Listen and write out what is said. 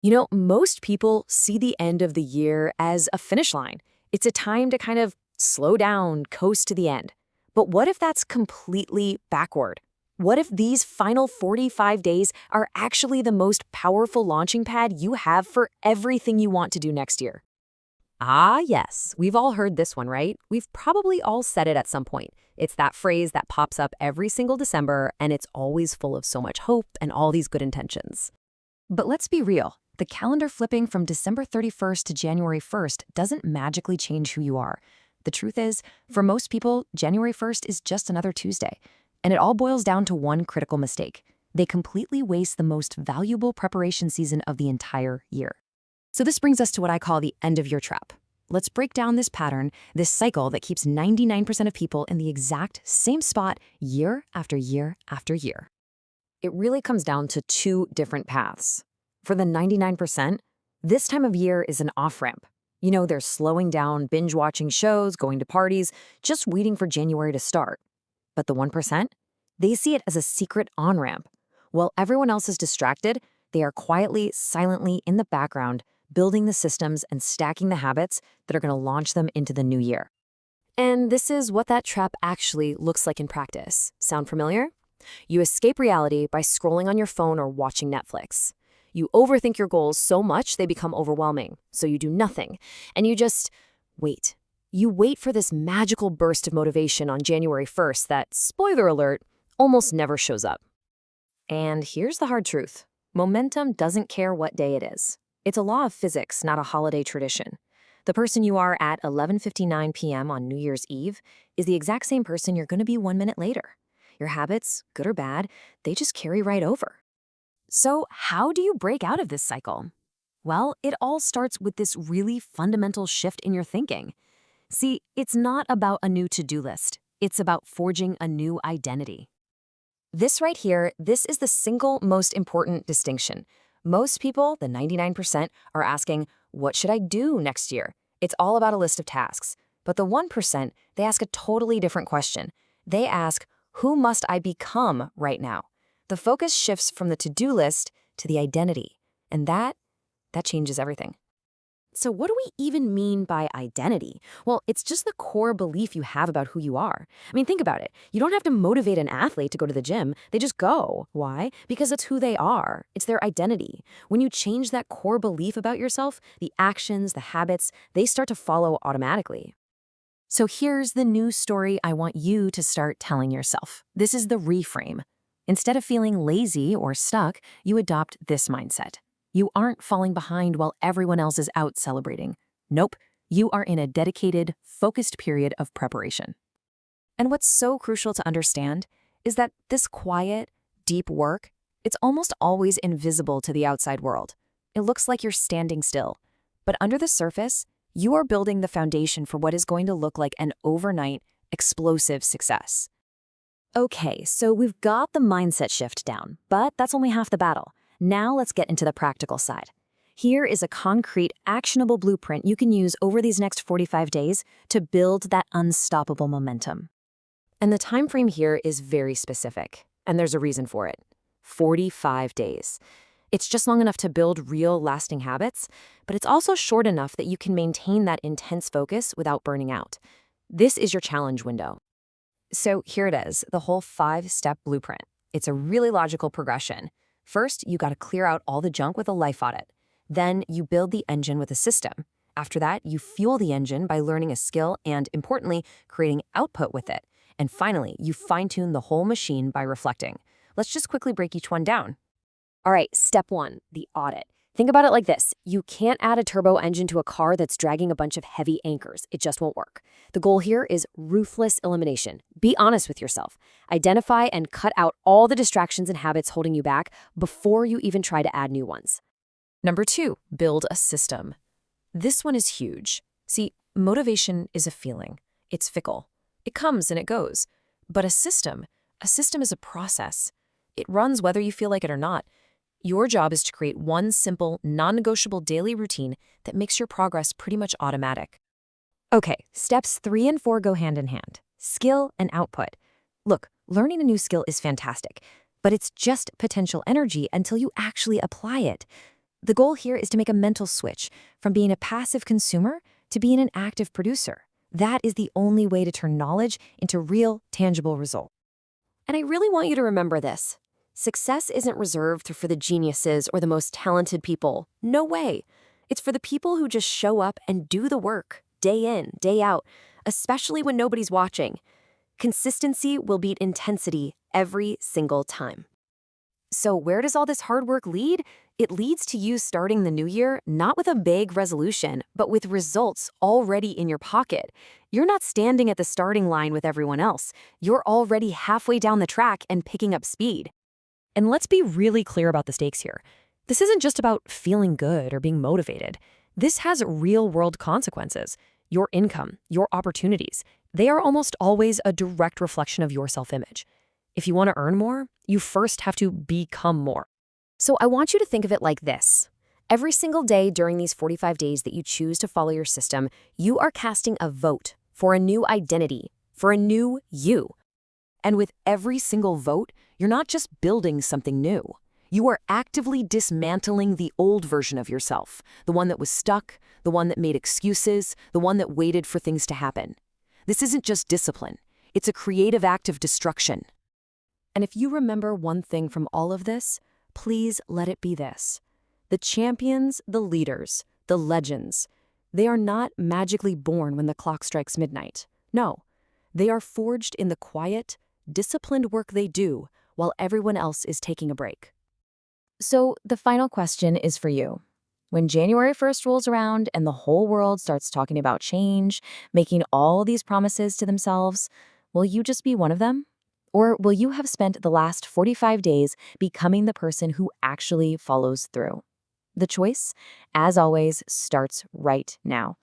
Most people see the end of the year as a finish line. It's a time to kind of slow down, coast to the end. But what if that's completely backward? What if these final 45 days are actually the most powerful launching pad you have for everything you want to do next year? Ah, yes. We've all heard this one, right? We've probably all said it at some point. It's that phrase that pops up every single December, and it's always full of so much hope and all these good intentions. But let's be real. The calendar flipping from December 31st to January 1st doesn't magically change who you are. The truth is, for most people, January 1st is just another Tuesday. And it all boils down to one critical mistake. They completely waste the most valuable preparation season of the entire year. So this brings us to what I call the end of year trap. Let's break down this pattern, this cycle that keeps 99% of people in the exact same spot year after year after year. It really comes down to two different paths. For the 99%, this time of year is an off-ramp. They're slowing down, binge-watching shows, going to parties, just waiting for January to start. But the 1%, they see it as a secret on-ramp. While everyone else is distracted, they are quietly, silently in the background, building the systems and stacking the habits that are going to launch them into the new year. And this is what that trap actually looks like in practice. Sound familiar? You escape reality by scrolling on your phone or watching Netflix. You overthink your goals so much they become overwhelming, so you do nothing, and you just wait. You wait for this magical burst of motivation on January 1st that, spoiler alert, almost never shows up. And here's the hard truth. Momentum doesn't care what day it is. It's a law of physics, not a holiday tradition. The person you are at 11:59 p.m. on New Year's Eve is the exact same person you're going to be 1 minute later. Your habits, good or bad, they just carry right over. So how do you break out of this cycle? Well, it all starts with this really fundamental shift in your thinking. See, it's not about a new to-do list. It's about forging a new identity. This right here, this is the single most important distinction. Most people, the 99%, are asking, what should I do next year? It's all about a list of tasks. But the 1%, they ask a totally different question. They ask, who must I become right now? The focus shifts from the to-do list to the identity, and that changes everything. So what do we even mean by identity? Well, it's just the core belief you have about who you are. Think about it. You don't have to motivate an athlete to go to the gym. They just go. Why? Because it's who they are. It's their identity. When you change that core belief about yourself, the actions, the habits, they start to follow automatically. So here's the new story I want you to start telling yourself. This is the reframe. Instead of feeling lazy or stuck, you adopt this mindset. You aren't falling behind while everyone else is out celebrating. Nope, you are in a dedicated, focused period of preparation. And what's so crucial to understand is that this quiet, deep work, it's almost always invisible to the outside world. It looks like you're standing still. But under the surface, you are building the foundation for what is going to look like an overnight, explosive success. Okay, so we've got the mindset shift down, but that's only half the battle. Now let's get into the practical side. Here is a concrete, actionable blueprint you can use over these next 45 days to build that unstoppable momentum. And the time frame here is very specific, and there's a reason for it. 45 days. It's just long enough to build real, lasting habits, but it's also short enough that you can maintain that intense focus without burning out. This is your challenge window. So here it is, the whole 5-step blueprint. It's a really logical progression. First, you got to clear out all the junk with a life audit. Then you build the engine with a system. After that, you fuel the engine by learning a skill and, importantly, creating output with it. And finally, you fine-tune the whole machine by reflecting. Let's just quickly break each one down. All right, step 1, the audit. Think about it like this. You can't add a turbo engine to a car that's dragging a bunch of heavy anchors. It just won't work. The goal here is ruthless elimination. Be honest with yourself. Identify and cut out all the distractions and habits holding you back before you even try to add new ones. Number 2, build a system. This one is huge. See, motivation is a feeling. It's fickle. It comes and it goes. But a system is a process. It runs whether you feel like it or not. Your job is to create one simple, non-negotiable daily routine that makes your progress pretty much automatic. Okay, steps 3 and 4 go hand in hand. Skill and output. Look, learning a new skill is fantastic, but it's just potential energy until you actually apply it. The goal here is to make a mental switch from being a passive consumer to being an active producer. That is the only way to turn knowledge into real, tangible results. And I really want you to remember this. Success isn't reserved for the geniuses or the most talented people. No way. It's for the people who just show up and do the work, day in, day out, especially when nobody's watching. Consistency will beat intensity every single time. So where does all this hard work lead? It leads to you starting the new year not with a big resolution, but with results already in your pocket. You're not standing at the starting line with everyone else. You're already halfway down the track and picking up speed. And let's be really clear about the stakes here. This isn't just about feeling good or being motivated. This has real-world consequences. Your income, your opportunities, they are almost always a direct reflection of your self-image. If you want to earn more, you first have to become more. So I want you to think of it like this. Every single day during these 45 days that you choose to follow your system, you are casting a vote for a new identity, for a new you. And with every single vote, you're not just building something new. You are actively dismantling the old version of yourself, the one that was stuck, the one that made excuses, the one that waited for things to happen. This isn't just discipline. It's a creative act of destruction. And if you remember one thing from all of this, please let it be this. The champions, the leaders, the legends, they are not magically born when the clock strikes midnight. No, they are forged in the quiet, disciplined work they do while everyone else is taking a break. So the final question is for you. When January 1st rolls around and the whole world starts talking about change, making all these promises to themselves, will you just be one of them? Or will you have spent the last 45 days becoming the person who actually follows through? The choice, as always, starts right now.